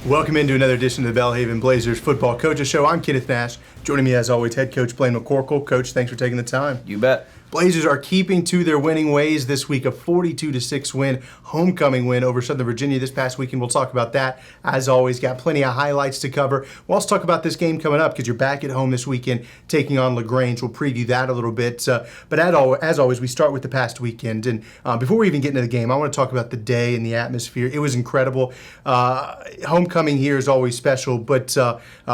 Welcome into another edition of the Belhaven Blazers Football Coaches Show. I'm Kenneth Nash. Joining me as always, head coach Blaine McCorkle. Coach, thanks for taking the time. You bet. Blazers are keeping to their winning ways this week, a 42-6 win, homecoming win over Southern Virginia this past weekend. We'll talk about that. As always, got plenty of highlights to cover. We'll also talk about this game coming up because you're back at home this weekend taking on LaGrange. We'll preview that a little bit. But as always, we start with the past weekend. And before we even get into the game, I want to talk about the day and the atmosphere. It was incredible. Homecoming here is always special, but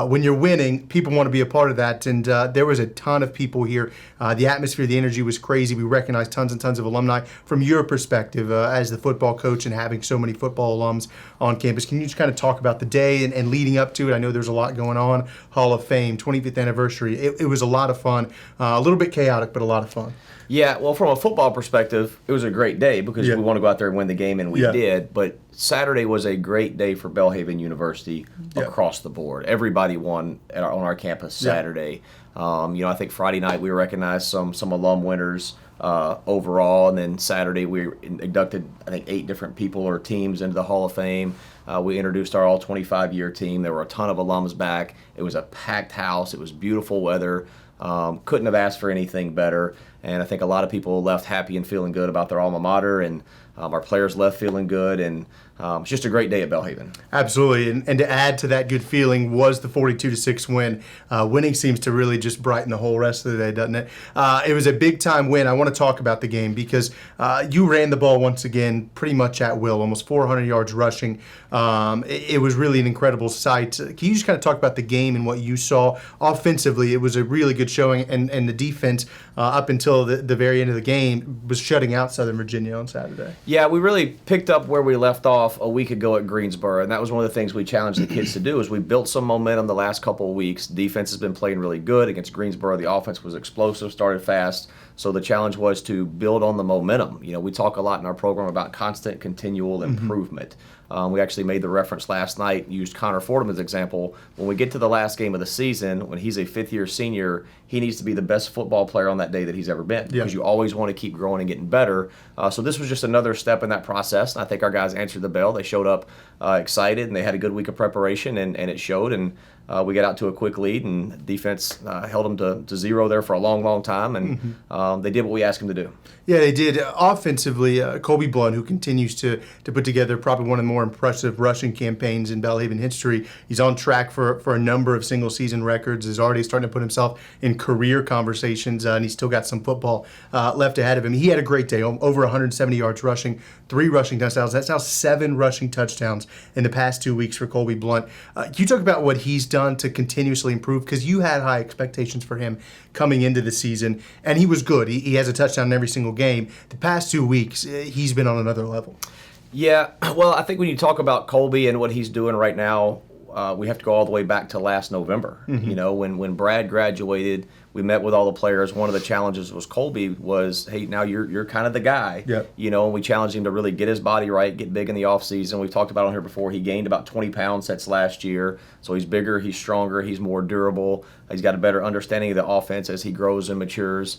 when you're winning, people want to be a part of that. And there was a ton of people here. The atmosphere, the energy was crazy. We recognized tons and tons of alumni. From your perspective as the football coach and having so many football alums on campus, can you just kind of talk about the day and leading up to it? I know there's a lot going on. Hall of Fame, 25th anniversary. It was a lot of fun. A little bit chaotic, but a lot of fun. Yeah, well, from a football perspective, it was a great day because we want to go out there and win the game, and we did. But Saturday was a great day for Belhaven University across the board. Everybody won on our campus Saturday. I think Friday night we recognized some alum winners overall, and then Saturday we inducted, I think, 8 different people or teams into the Hall of Fame. We introduced our all-25-year team. There were a ton of alums back. It was a packed house. It was beautiful weather. Couldn't have asked for anything better. And I think a lot of people left happy and feeling good about their alma mater, and our players left feeling good, and it's just a great day at Belhaven. Absolutely, and to add to that good feeling was the 42-6 win. Winning seems to really just brighten the whole rest of the day, doesn't it? It was a big-time win. I want to talk about the game because you ran the ball once again pretty much at will, almost 400 yards rushing. It was really an incredible sight. Can you just kind of talk about the game and what you saw? Offensively, it was a really good showing, and the defense up until the very end of the game was shutting out Southern Virginia on Saturday. Yeah, we really picked up where we left off a week ago at Greensboro, and that was one of the things we challenged the kids to do. Is we built some momentum the last couple of weeks. Defense has been playing really good against Greensboro. The offense was explosive, started fast. So the challenge was to build on the momentum. We talk a lot in our program about constant, continual improvement. We actually made the reference last night, used Connor Fordham as an example. When we get to the last game of the season, when he's a fifth-year senior, he needs to be the best football player on that day that he's ever been, because you always want to keep growing and getting better. So this was just another step in that process, and I think our guys answered the bell. They showed up excited, and they had a good week of preparation, and it showed. And we got out to a quick lead, and defense held them to 0 there for a long, long time, and they did what we asked them to do. Yeah, they did. Offensively, Colby Blunt, who continues to put together probably one of the more impressive rushing campaigns in Belhaven history. He's on track for a number of single-season records, is already starting to put himself in career conversations, and he's still got some football left ahead of him. He had a great day, over 170 yards rushing, 3 rushing touchdowns. That's now 7 rushing touchdowns in the past 2 weeks for Colby Blunt. Can you talk about what he's done to continuously improve? Because you had high expectations for him coming into the season, and he was good. He has a touchdown in every single game. The past 2 weeks, he's been on another level. Yeah, well, I think when you talk about Colby and what he's doing right now, we have to go all the way back to last November. When Brad graduated, we met with all the players. One of the challenges was Colby was, hey, now you're kind of the guy. And we challenged him to really get his body right, get big in the offseason. We've talked about it on here before. He gained about 20 pounds since last year. So he's bigger, he's stronger, he's more durable. He's got a better understanding of the offense as he grows and matures.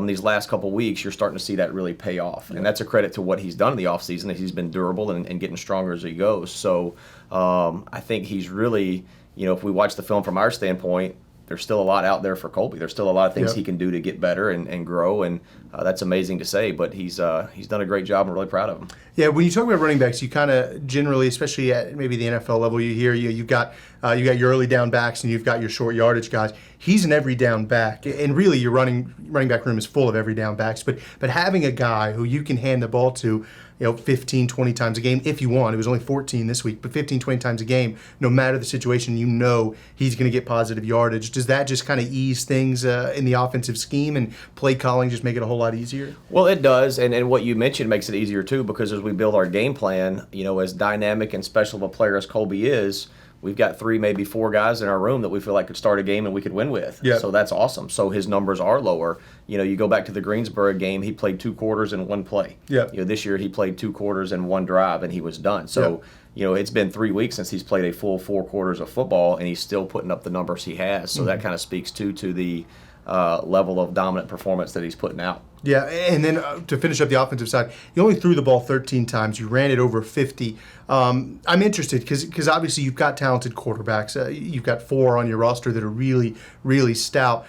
These last couple weeks, you're starting to see that really pay off. And that's a credit to what he's done in the offseason, that he's been durable and getting stronger as he goes. So I think he's really, if we watch the film from our standpoint, there's still a lot out there for Colby. There's still a lot of things he can do to get better and grow, and that's amazing to say. But he's done a great job. I'm really proud of him. Yeah, when you talk about running backs, you kind of generally, especially at maybe the NFL level, you hear you've got your early down backs and you've got your short yardage guys. He's an every down back, and really your running back room is full of every down backs. But having a guy who you can hand the ball to, 15, 20 times a game if you want. It was only 14 this week, but 15, 20 times a game, no matter the situation, he's going to get positive yardage. Does that just kind of ease things in the offensive scheme, and play calling just make it a whole lot easier? Well, it does, and what you mentioned makes it easier too, because as we build our game plan, as dynamic and special of a player as Colby is, we've got 3, maybe 4 guys in our room that we feel like could start a game and we could win with. So that's awesome. So his numbers are lower. You go back to the Greensboro game, he played 2 quarters in 1 play. This year he played 2 quarters in 1 drive and he was done. So it's been 3 weeks since he's played a full 4 quarters of football, and he's still putting up the numbers he has. So that kind of speaks to the level of dominant performance that he's putting out. Yeah, and then to finish up the offensive side, you only threw the ball 13 times. You ran it over 50. I'm interested because obviously you've got talented quarterbacks. You've got 4 on your roster that are really, really stout.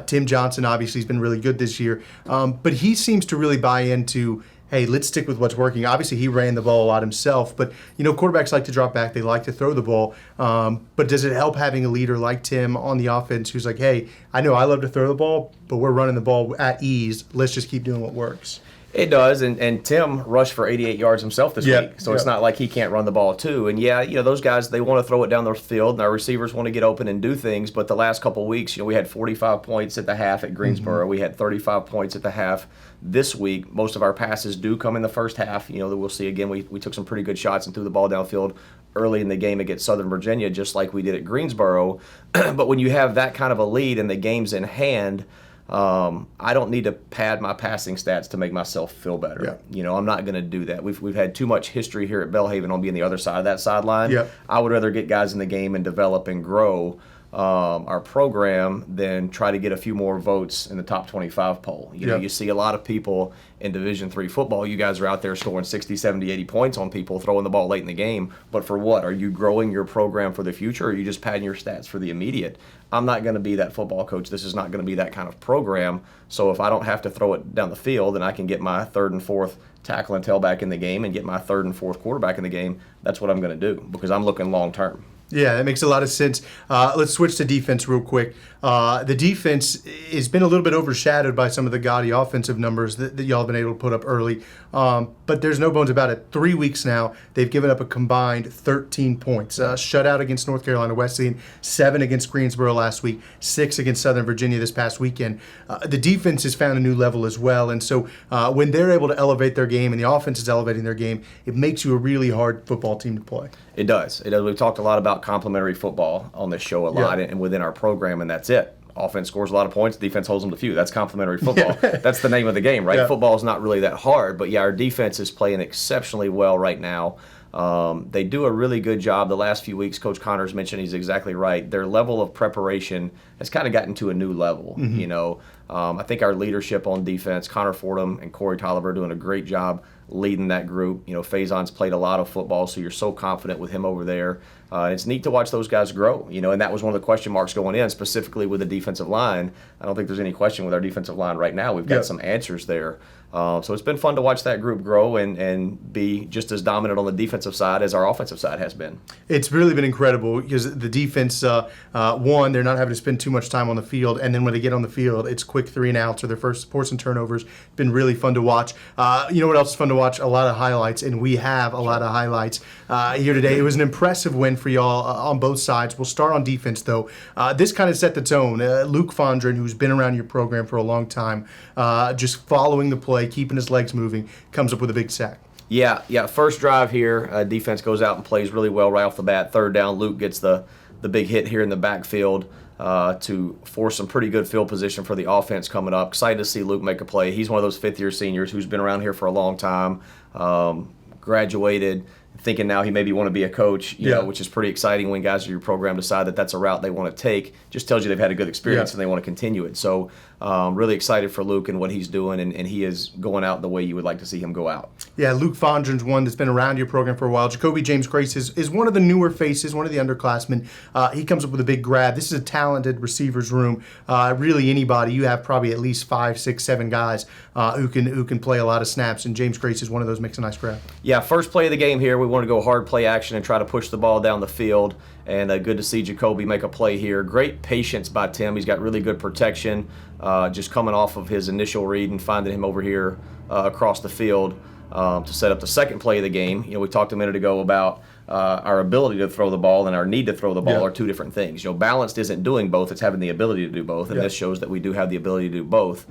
Tim Johnson obviously has been really good this year, but he seems to really buy into, hey, let's stick with what's working. Obviously, he ran the ball a lot himself, but quarterbacks like to drop back. They like to throw the ball. But does it help having a leader like Tim on the offense who's like, hey, I know I love to throw the ball, but we're running the ball at ease. Let's just keep doing what works. It does, and Tim rushed for 88 yards himself this week, so it's not like he can't run the ball too. And those guys, they want to throw it down the field, and our receivers want to get open and do things. But the last couple of weeks, we had 45 points at the half at Greensboro. We had 35 points at the half this week. Most of our passes do come in the first half. That we'll see again. We took some pretty good shots and threw the ball downfield early in the game against Southern Virginia, just like we did at Greensboro. But when you have that kind of a lead and the game's in hand, I don't need to pad my passing stats to make myself feel better. Yeah. I'm not going to do that. We've had too much history here at Belhaven on being the other side of that sideline. Yeah. I would rather get guys in the game and develop and grow our program than try to get a few more votes in the top 25 poll. You see a lot of people in Division III football. You guys are out there scoring 60, 70, 80 points on people, throwing the ball late in the game. But for what? Are you growing your program for the future, or are you just padding your stats for the immediate? I'm not going to be that football coach. This is not going to be that kind of program. So if I don't have to throw it down the field and I can get my 3rd and 4th tackle and tailback in the game and get my 3rd and 4th quarterback in the game, that's what I'm going to do because I'm looking long term. Yeah, that makes a lot of sense. Let's switch to defense real quick. The defense has been a little bit overshadowed by some of the gaudy offensive numbers that y'all have been able to put up early. But there's no bones about it. 3 weeks now, they've given up a combined 13 points. Shutout against North Carolina Wesleyan, 7 against Greensboro last week, 6 against Southern Virginia this past weekend. The defense has found a new level as well. And so when they're able to elevate their game and the offense is elevating their game, it makes you a really hard football team to play. It does. We've talked a lot about complementary football on this show a lot and within our program, and that's it. Offense scores a lot of points, defense holds them to few. That's complementary football. That's the name of the game, right? Football is not really that hard, but our defense is playing exceptionally well right now. They do a really good job. The last few weeks, Coach Connors mentioned, he's exactly right. Their level of preparation has kind of gotten to a new level. I think our leadership on defense, Connor Fordham and Corey Tolliver, are doing a great job leading that group. Faison's played a lot of football, so you're so confident with him over there. It's neat to watch those guys grow, and that was one of the question marks going in, specifically with the defensive line. I don't think there's any question with our defensive line right now. We've got some answers there. So it's been fun to watch that group grow and be just as dominant on the defensive side as our offensive side has been. It's really been incredible because the defense, one, they're not having to spend too much time on the field, and then when they get on the field, it's quick 3 and outs or their first force and turnovers. It's been really fun to watch. You know what else is fun to watch? A lot of highlights, and we have a lot of highlights here today. It was an impressive win for y'all on both sides. We'll start on defense, though. This kind of set the tone. Luke Fondren, who's been around your program for a long time, just following the play, keeping his legs moving, comes up with a big sack. Yeah. First drive here, defense goes out and plays really well right off the bat. 3rd down, Luke gets the big hit here in the backfield to force some pretty good field position for the offense coming up. Excited to see Luke make a play. He's one of those 5th-year seniors who's been around here for a long time, graduated, thinking now he maybe want to be a coach, you know, which is pretty exciting when guys in your program decide that that's a route they want to take. Just tells you they've had a good experience and they want to continue it. So really excited for Luke and what he's doing, and he is going out the way you would like to see him go out. Yeah, Luke Fondren's one that's been around your program for a while. Jacoby James Grace is one of the newer faces, one of the underclassmen. He comes up with a big grab. This is a talented receivers room. Really anybody. You have probably at least 5, 6, 7 guys who can play a lot of snaps, and James Grace is one of those, makes a nice grab. Yeah, first play of the game here. We want to go hard play action and try to push the ball down the field, and good to see Jacoby make a play here. Great patience by Tim. He's got really good protection, just coming off of his initial read and finding him over here across the field to set up the second play of the game. You know, we talked a minute ago about our ability to throw the ball and our need to throw the ball are two different things. You know, balanced isn't doing both, it's having the ability to do both, and this shows that we do have the ability to do both.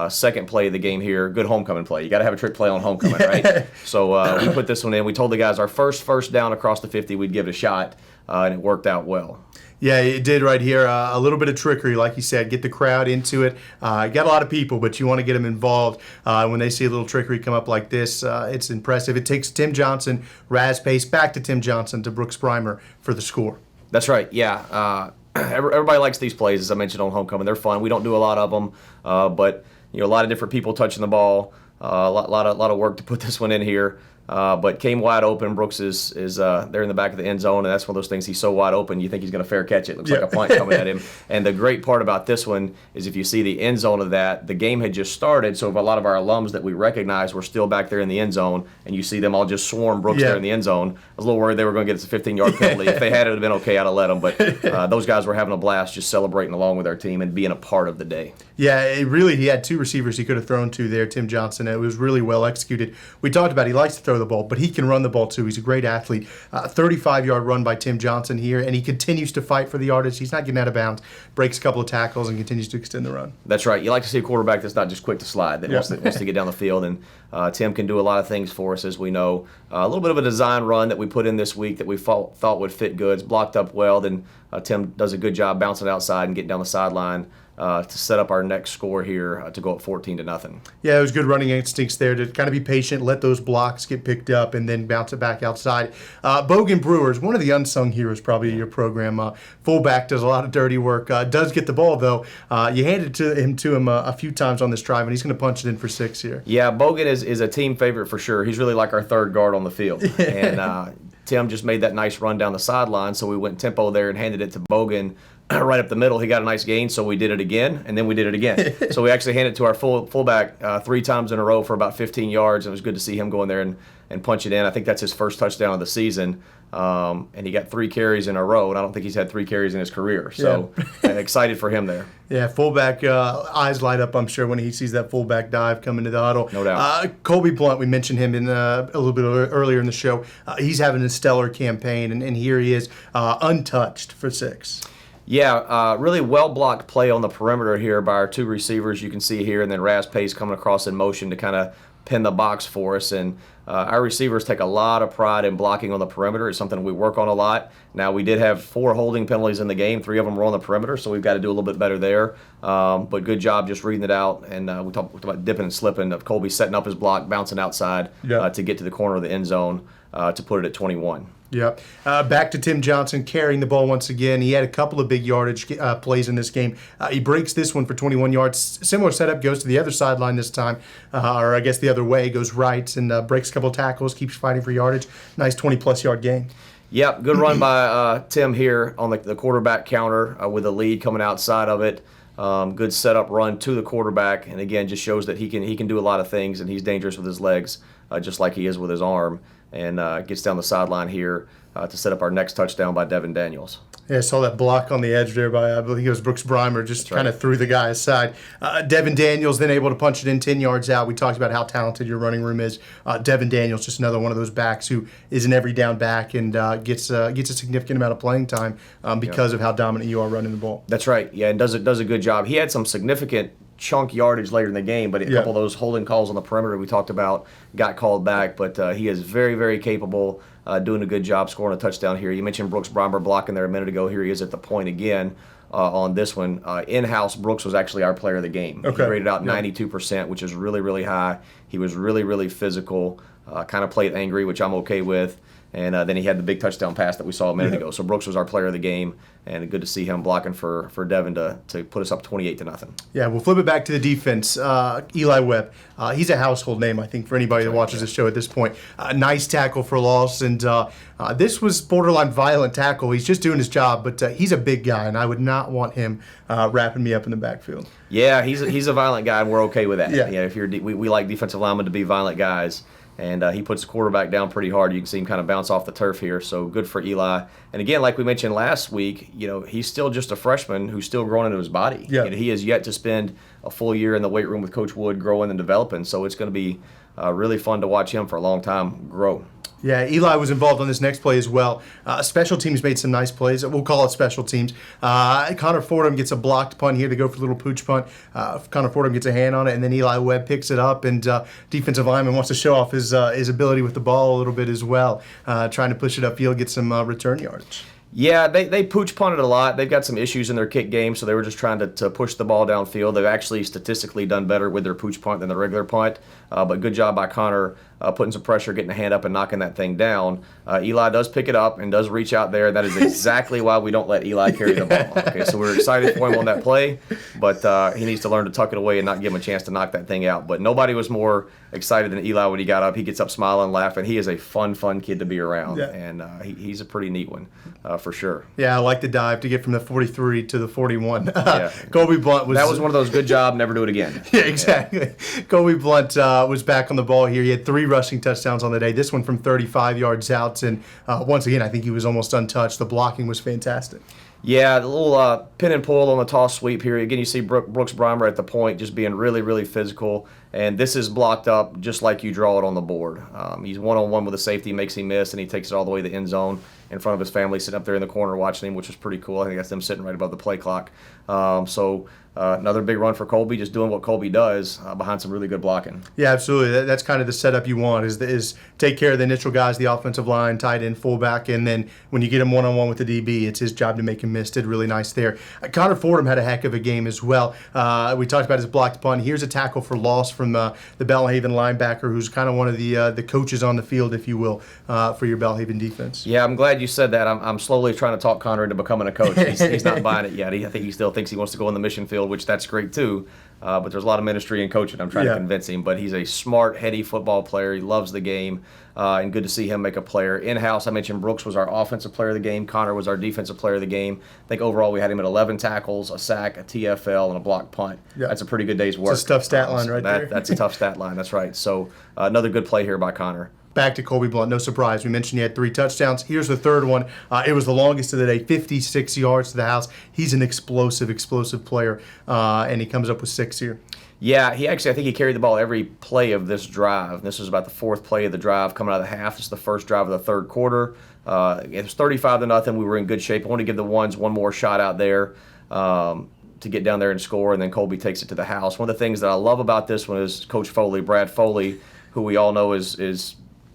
Second play of the game here, good homecoming play. You got to have a trick play on homecoming, right? So we put this one in. We told the guys our first down across the 50, we'd give it a shot, and it worked out well. Yeah, it did right here. A little bit of trickery, like you said, get the crowd into it. You got a lot of people, but you want to get them involved. When they see a little trickery come up like this, it's impressive. It takes Tim Johnson, Raz Pace, back to Tim Johnson, to Brooks Primer for the score. That's right, yeah. everybody likes these plays, as I mentioned on homecoming. They're fun. We don't do a lot of them, but a lot of different people touching the ball. A lot of work to put this one in here. But came wide open. Brooks is there in the back of the end zone, and that's one of those things. He's so wide open, you think he's going to fair catch it. Looks like a punt coming at him. And the great part about this one is if you see the end zone of that, the game had just started, so a lot of our alums that we recognize were still back there in the end zone, and you see them all just swarm Brooks there in the end zone. I was a little worried they were going to get us a 15-yard penalty. If they had it would have been okay, I'd have let them. But those guys were having a blast just celebrating along with our team and being a part of the day. Yeah, he had two receivers he could have thrown to there, Tim Johnson. It was really well executed. We talked about he likes to throw the ball, but he can run the ball too. He's a great athlete. 35-yard run by Tim Johnson here, and he continues to fight for the yardage. He's not getting out of bounds. Breaks a couple of tackles and continues to extend the run. That's right. You like to see a quarterback that's not just quick to slide, that wants to get down the field. And Tim can do a lot of things for us, as we know. A little bit of a design run that we put in this week that we thought would fit good. It's blocked up well. Then Tim does a good job bouncing outside and getting down the sideline to set up our next score here to go up 14-0. Yeah, it was good running instincts there to kind of be patient, let those blocks get picked up, and then bounce it back outside. Bogan Brewers, one of the unsung heroes probably of your program. Fullback, does a lot of dirty work. Does get the ball, though. You handed him to him a few times on this drive, and he's going to punch it in for 6 here. Yeah, Bogan is a team favorite for sure. He's really like our third guard on the field. And Tim just made that nice run down the sideline, so we went tempo there and handed it to Bogan right up the middle. He got a nice gain, so we did it again, and then we did it again. So we actually handed it to our fullback 3 times in a row for about 15 yards. It was good to see him go in there and punch it in. I think that's his first touchdown of the season, and he got 3 carries in a row, and I don't think he's had 3 carries in his career. So excited for him there. Yeah, fullback eyes light up, I'm sure, when he sees that fullback dive come into the huddle. No doubt. Colby Blunt, we mentioned him in a little bit earlier in the show. He's having a stellar campaign, and here he is, untouched for 6. Yeah, really well-blocked play on the perimeter here by our 2 receivers you can see here, and then Raz Pace coming across in motion to kind of pin the box for us. And our receivers take a lot of pride in blocking on the perimeter. It's something we work on a lot. Now, we did have 4 holding penalties in the game. 3 of them were on the perimeter, so we've got to do a little bit better there. But good job just reading it out. And we talked about dipping and slipping of Colby setting up his block, bouncing outside to get to the corner of the end zone to put it at 21. Yep. Back to Tim Johnson carrying the ball once again. He had a couple of big yardage plays in this game. He breaks this one for 21 yards. Similar setup, goes to the other sideline this time, or I guess the other way, goes right and breaks a couple of tackles, keeps fighting for yardage. Nice 20-plus yard game. Yep, good run by Tim here on the quarterback counter with a lead coming outside of it. Good setup run to the quarterback, and again, just shows that he can do a lot of things, and he's dangerous with his legs, just like he is with his arm. And gets down the sideline here to set up our next touchdown by Devin Daniels. Yeah, I saw that block on the edge there by, I believe it was Brooks Breimer, just kind of threw the guy aside. Devin Daniels then able to punch it in 10 yards out. We talked about how talented your running room is. Devin Daniels, just another one of those backs who is an every down back and gets a significant amount of playing time because of how dominant you are running the ball. That's right. Yeah, and does a good job. He had some significant chunk yardage later in the game, but a couple of those holding calls on the perimeter we talked about got called back, but he is very, very capable, doing a good job scoring a touchdown here. You mentioned Brooks Breimer blocking there a minute ago. Here he is at the point again on this one. In-house, Brooks was actually our player of the game. He rated out 92%, which is really, really high. He was really, really physical, kind of played angry, which I'm okay with. And then he had the big touchdown pass that we saw a minute ago. So Brooks was our player of the game, and good to see him blocking for Devin to put us up 28-0. Yeah, we'll flip it back to the defense. Eli Webb, he's a household name, I think, for anybody that watches this show at this point. Nice tackle for loss, and this was borderline violent tackle. He's just doing his job, but he's a big guy, and I would not want him wrapping me up in the backfield. Yeah, he's a violent guy, and we're okay with that. Yeah, if we like defensive linemen to be violent guys. And he puts the quarterback down pretty hard. You can see him kind of bounce off the turf here. So good for Eli. And again, like we mentioned last week, he's still just a freshman who's still growing into his body. Yeah. He has yet to spend a full year in the weight room with Coach Wood growing and developing. So it's going to be really fun to watch him for a long time grow. Yeah, Eli was involved on this next play as well. Special teams made some nice plays. We'll call it special teams. Connor Fordham gets a blocked punt here to go for a little pooch punt. Connor Fordham gets a hand on it, and then Eli Webb picks it up, and defensive lineman wants to show off his ability with the ball a little bit as well, trying to push it upfield, get some return yardage. Yeah, they pooch punted a lot. They've got some issues in their kick game, so they were just trying to push the ball downfield. They've actually statistically done better with their pooch punt than the regular punt, but good job by Connor putting some pressure, getting a hand up and knocking that thing down. Eli does pick it up and does reach out there. That is exactly why we don't let Eli carry the ball. Okay, so we're excited for him on that play, but he needs to learn to tuck it away and not give him a chance to knock that thing out. But nobody was more excited than Eli when he got up. He gets up smiling, laughing. He is a fun kid to be around, and he's a pretty neat one for sure. Yeah, I like the dive to get from the 43 to the 41. Colby Blunt was... That was one of those good job, never do it again. Yeah, exactly. Colby Blunt was back on the ball here. He had 3 rushing touchdowns on the day, this one from 35 yards out, and once again, I think he was almost untouched. The blocking was fantastic. Yeah, the little pin and pull on the toss sweep here. Again, you see Brooks Breimer at the point just being really, really physical. And this is blocked up just like you draw it on the board. He's one-on-one with a safety, makes him miss, and he takes it all the way to the end zone in front of his family sitting up there in the corner watching him, which was pretty cool. I think that's them sitting right above the play clock. Another big run for Colby, just doing what Colby does behind some really good blocking. Yeah, absolutely. That's kind of the setup you want is take care of the initial guys, the offensive line, tight end, fullback, and then when you get him one-on-one with the DB, it's his job to make him miss. Did really nice there. Connor Fordham had a heck of a game as well. We talked about his blocked punt. Here's a tackle for loss from the Belhaven linebacker, who's kind of one of the coaches on the field, if you will, for your Belhaven defense. Yeah, I'm glad you said that. I'm slowly trying to talk Connor into becoming a coach. He's not buying it yet. I think he still thinks he wants to go on the mission field, which that's great too. But there's a lot of ministry in coaching. I'm trying to convince him. But he's a smart, heady football player. He loves the game. And good to see him make a player. In-house, I mentioned Brooks was our offensive player of the game. Connor was our defensive player of the game. I think overall we had him at 11 tackles, a sack, a TFL, and a blocked punt. Yeah. That's a pretty good day's work. It's a tough stat line there. That's a tough stat line. That's right. So another good play here by Connor. Back to Colby Blunt, no surprise. We mentioned he had 3 touchdowns. Here's the third one. It was the longest of the day, 56 yards to the house. He's an explosive player, and he comes up with 6 here. Yeah, I think he carried the ball every play of this drive. This was about the 4th play of the drive coming out of the half. This is the first drive of the third quarter. It was 35-0. We were in good shape. I want to give the ones one more shot out there to get down there and score, and then Colby takes it to the house. One of the things that I love about this one is Coach Foley, Brad Foley, who we all know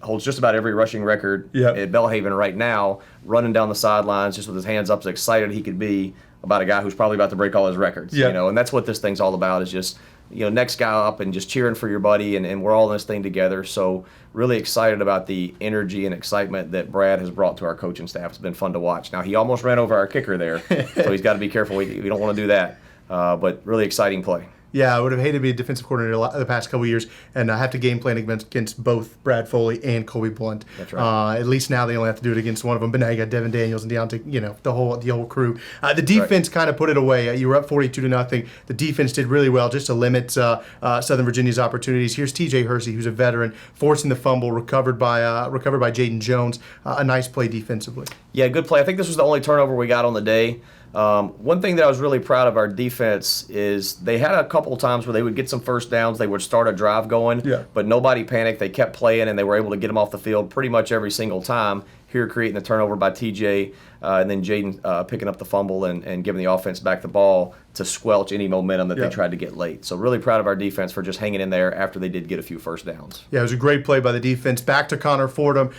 holds just about every rushing record at Belhaven right now, running down the sidelines just with his hands up, as excited he could be about a guy who's probably about to break all his records. And that's what this thing's all about, is just next guy up and just cheering for your buddy, and we're all in this thing together. So really excited about the energy and excitement that Brad has brought to our coaching staff. It's been fun to watch. Now, he almost ran over our kicker there, so he's got to be careful. We don't want to do that, but really exciting play. Yeah, I would have hated to be a defensive coordinator the past couple of years and have to game plan against both Brad Foley and Colby Blunt. That's right. At least now they only have to do it against one of them. But now you got Devin Daniels and Deontay, the whole crew. The defense kind of put it away. You were up 42-0. The defense did really well just to limit Southern Virginia's opportunities. Here's T.J. Hersey, who's a veteran, forcing the fumble, recovered by Jaden Jones. A nice play defensively. Yeah, good play. I think this was the only turnover we got on the day. One thing that I was really proud of our defense is they had a couple of times where they would get some first downs, they would start a drive going, but nobody panicked. They kept playing, and they were able to get them off the field pretty much every single time. Here creating the turnover by TJ, and then Jaden picking up the fumble and giving the offense back the ball to squelch any momentum that they tried to get late. So really proud of our defense for just hanging in there after they did get a few first downs. Yeah, it was a great play by the defense. Back to Connor Fordham.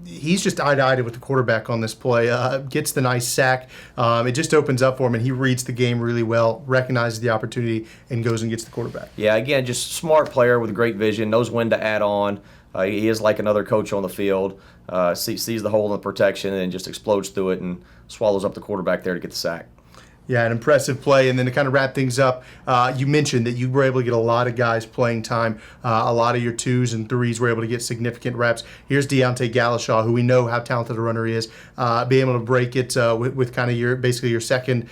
He's just eye-to-eye with the quarterback on this play. Gets the nice sack. It just opens up for him, and he reads the game really well, recognizes the opportunity, and goes and gets the quarterback. Yeah, again, just smart player with great vision, knows when to add on. He is like another coach on the field, sees the hole in the protection and just explodes through it and swallows up the quarterback there to get the sack. Yeah, an impressive play. And then to kind of wrap things up, you mentioned that you were able to get a lot of guys playing time. A lot of your 2s and 3s were able to get significant reps. Here's Deontay Galashaw, who we know how talented a runner he is, being able to break it with kind of your second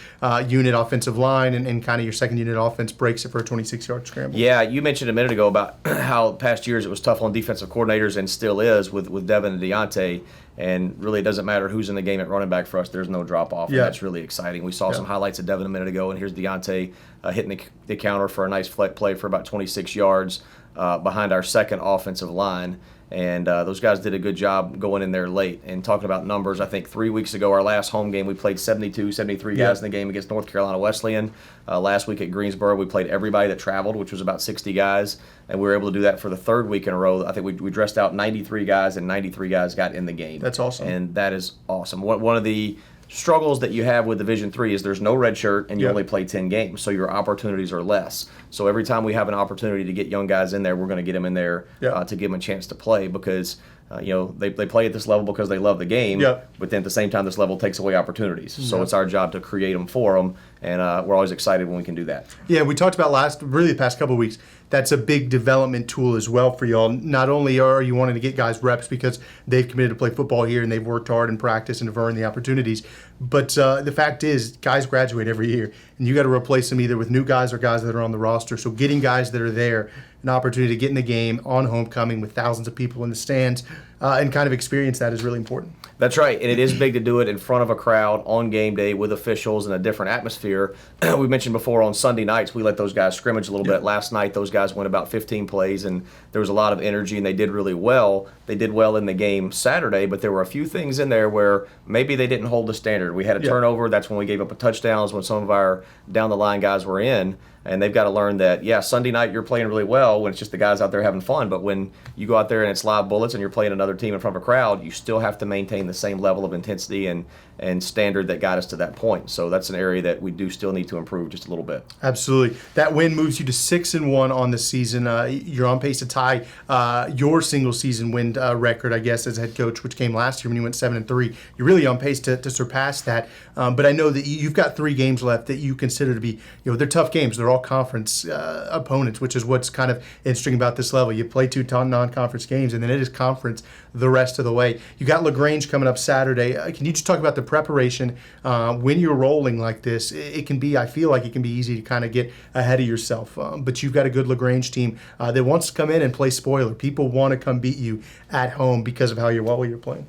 unit offensive line and kind of your second unit offense breaks it for a 26-yard scramble. Yeah, you mentioned a minute ago about how past years it was tough on defensive coordinators and still is with Devin and Deontay. And really, it doesn't matter who's in the game at running back for us. There's no drop-off, and that's really exciting. We saw some highlights of Devin a minute ago, and here's Deontay hitting the counter for a nice play for about 26 yards behind our second offensive line. And those guys did a good job going in there late. And talking about numbers, I think 3 weeks ago, our last home game, we played 72, 73 guys in the game against North Carolina Wesleyan. Last week at Greensboro, we played everybody that traveled, which was about 60 guys. And we were able to do that for the third week in a row. I think we dressed out 93 guys, and 93 guys got in the game. That's awesome. And that is awesome. One of the struggles that you have with Division III is there's no red shirt and you Yep. only play 10 games, so your opportunities are less. So every time we have an opportunity to get young guys in there, we're going to get them in there Yep. to give them a chance to play because they play at this level because they love the game, Yep. but then at the same time this level takes away opportunities. So Yep. it's our job to create them for them, and we're always excited when we can do that. Yeah, we talked about the past couple of weeks. That's a big development tool as well for y'all. Not only are you wanting to get guys reps because they've committed to play football here and they've worked hard in practice and have earned the opportunities, but the fact is guys graduate every year, and you got to replace them either with new guys or guys that are on the roster. So getting guys that are there an opportunity to get in the game on homecoming with thousands of people in the stands and kind of experience that is really important. That's right, and it is big to do it in front of a crowd on game day with officials in a different atmosphere. We mentioned before on Sunday nights we let those guys scrimmage a little bit. Last night those guys went about 15 plays, and there was a lot of energy, and they did really well. They did well in the game Saturday, but there were a few things in there where maybe they didn't hold the standard. We had a turnover. That's when we gave up a touchdown, when some of our down-the-line guys were in. And they've got to learn that, Sunday night you're playing really well when it's just the guys out there having fun. But when you go out there and it's live bullets and you're playing another team in front of a crowd, you still have to maintain the same level of intensity and standard that got us to that point. So that's an area that we do still need to improve just a little bit. Absolutely. That win moves you to 6-1 on the season. You're on pace to tie your single season win record, I guess, as head coach, which came last year when you went 7-3. You're really on pace to surpass that. But I know that you've got 3 games left that you consider to be, they're tough games. They're all conference opponents, which is what's kind of interesting about this level. You play 2 non-conference games, and then it is conference the rest of the way. You got LaGrange coming up Saturday. Can you just talk about the preparation when you're rolling like this? It can be, I feel like it can be easy to kind of get ahead of yourself, but you've got a good LaGrange team that wants to come in and play spoiler. People want to come beat you at home because of how you're playing.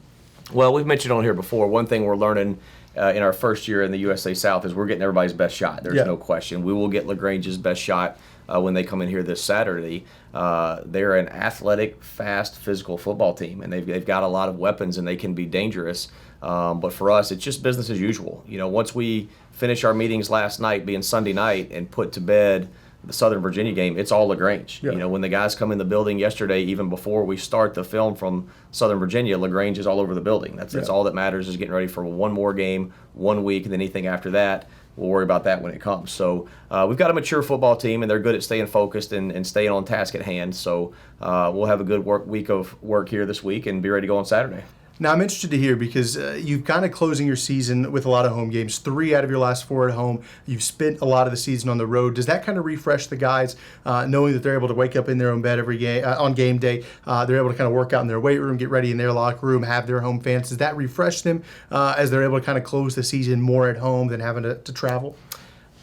Well, we've mentioned on here before, one thing we're learning in our first year in the USA South is we're getting everybody's best shot. There's no question. We will get LaGrange's best shot when they come in here this Saturday. They're an athletic, fast, physical football team, and they've got a lot of weapons, and they can be dangerous. But for us, it's just business as usual. Once we finish our meetings last night, being Sunday night, and put to bed the Southern Virginia game, it's all LaGrange. When the guys come in the building yesterday, even before we start the film from Southern Virginia, LaGrange is all over the building. That's all that matters, is getting ready for one more game, 1 week, and then anything after that, we'll worry about that when it comes. So we've got a mature football team, and they're good at staying focused and staying on task at hand. So we'll have a good week of work here this week and be ready to go on Saturday. Now, I'm interested to hear because you've kind of closing your season with a lot of home games. 3 out of your last 4 at home. You've spent a lot of the season on the road. Does that kind of refresh the guys, knowing that they're able to wake up in their own bed every game on game day? They're able to kind of work out in their weight room, get ready in their locker room, have their home fans. Does that refresh them as they're able to kind of close the season more at home than having to travel?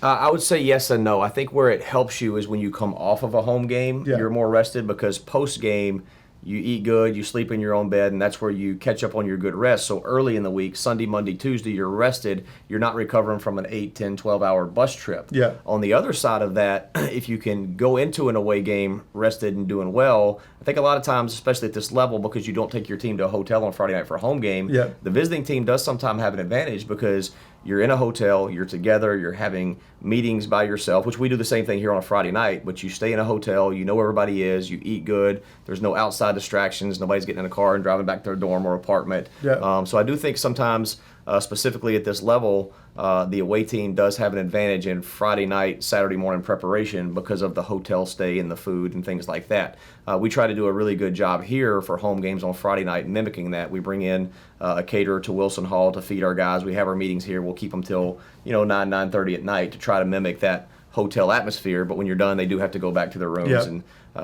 I would say yes and no. I think where it helps you is when you come off of a home game, you're more rested because post-game, you eat good, you sleep in your own bed, and that's where you catch up on your good rest. So early in the week, Sunday, Monday, Tuesday, you're rested. You're not recovering from an 8, 10, 12-hour bus trip. Yeah. On the other side of that, if you can go into an away game rested and doing well, I think a lot of times, especially at this level, because you don't take your team to a hotel on Friday night for a home game, the visiting team does sometimes have an advantage because you're in a hotel, you're together, you're having meetings by yourself, which we do the same thing here on a Friday night, but you stay in a hotel, you know where everybody is, you eat good, there's no outside distractions, nobody's getting in a car and driving back to their dorm or apartment. So I do think sometimes, specifically at this level, the away team does have an advantage in Friday night, Saturday morning preparation because of the hotel stay and the food and things like that. We try to do a really good job here for home games on Friday night mimicking that. We bring in a caterer to Wilson Hall to feed our guys. We have our meetings here. We'll keep them till 9:30 at night to try to mimic that hotel atmosphere. But when you're done, they do have to go back to their rooms, and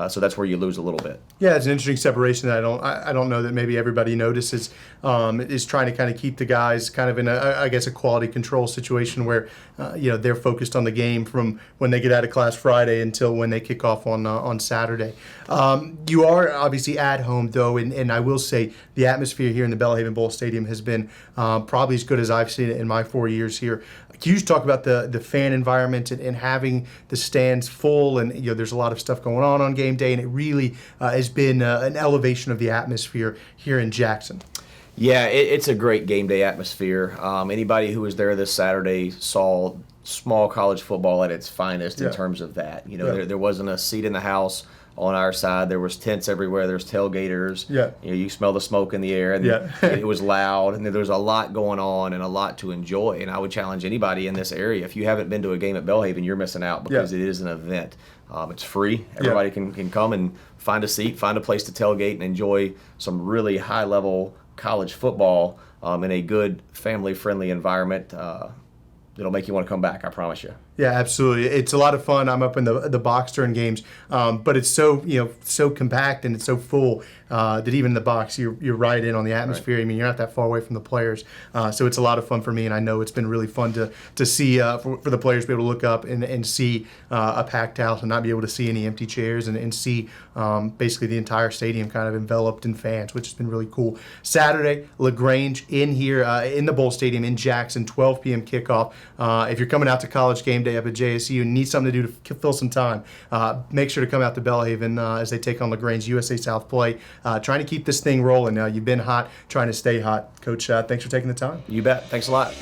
so that's where you lose a little bit. Yeah, it's an interesting separation that I don't know that maybe everybody notices. Is trying to kind of keep the guys kind of in a quality control situation where they're focused on the game from when they get out of class Friday until when they kick off on Saturday. You are obviously at home though, and I will say the atmosphere here in the Belhaven Bowl Stadium has been probably as good as I've seen it in my 4 years here. Can you just talk about the fan environment and having the stands full, and there's a lot of stuff going on game day, and it really has been an elevation of the atmosphere here in Jackson. Yeah, it's a great game day atmosphere. Anybody who was there this Saturday saw small college football at its finest in terms of that. There wasn't a seat in the house on our side. There was tents everywhere. There's tailgaters. Yeah. You smell the smoke in the air, and Yeah. it was loud, and there was a lot going on and a lot to enjoy. And I would challenge anybody in this area, if you haven't been to a game at Belhaven, you're missing out, because it is an event. It's free. Everybody can come and find a seat, find a place to tailgate, and enjoy some really high-level college football in a good family-friendly environment. It'll make you want to come back, I promise you. Yeah, absolutely. It's a lot of fun. I'm up in the box during games, but it's so compact and it's so full that even in the box you're right in on the atmosphere. Right. I mean, you're not that far away from the players, so it's a lot of fun for me. And I know it's been really fun to see for the players to be able to look up and see a packed house and not be able to see any empty chairs and see basically the entire stadium kind of enveloped in fans, which has been really cool. Saturday, LaGrange in here in the Bowl Stadium in Jackson, 12 p.m. kickoff. If you're coming out to College Game Day up at JSU and need something to do to fill some time, make sure to come out to Belhaven as they take on LaGrange USA South play, trying to keep this thing rolling. You've been hot, trying to stay hot. Coach, thanks for taking the time. You bet. Thanks a lot.